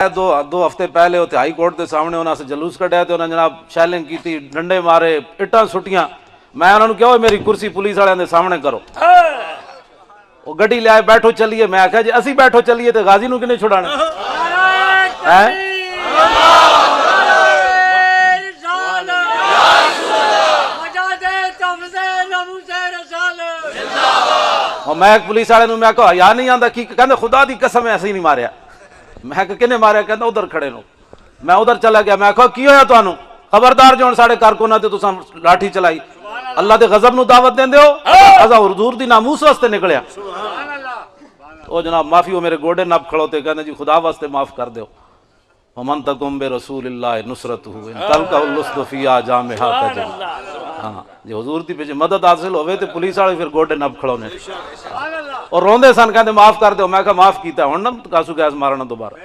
दो हफ्ते पहले उत्थे हाई कोर्ट के सामने उन्होंने जलूस कढ़िया तो उन्होंने जनाब शैलिंग की, डंडे मारे, इट्टां सुटियां। मैं उन्होंने कहा मेरी कुर्सी पुलिस वाले के सामने करो। वो गड्डी लिया बैठो चलिए। मैं आख्या जी असी बैठो चलिए तो गाजी नूं किने छुड़ाना है? और मैं पुलिस वाले मैं कहा या नहीं आंदा की कहंदे खुदा दी कसम है ऐसे नहीं मारिया। मैं किने मारिया? कहंदा उधर खड़े नो। मैं उधर चला गया। मैं कहा की होया तुहानू? खबरदार जो साडे कारकुनां ते तुसां लाठी चलाई, अल्लाह दे गजब नू दावत देंदे हो। असा हुजूर दी नामूस वास्ते निकलिया। ओ जनाब माफी, वो मेरे गोडे नब खड़ोते कहंदे जी खुदा वास्ते माफ कर दो। वमन तकुम बे रसूलिल्लाह नुसरतहु इन तलका लुस्द फिया जामिहा तजल। हाँ जी हुजूर दी पीछे मदद हासिल होवे ते पुलिस वाले फिर गोडे नब खड़ोने और रोंदे सन, कहंदे माफ कर दो। मैं कहा माफ कीता, हुण ना कासू गैस मारना दोबारा।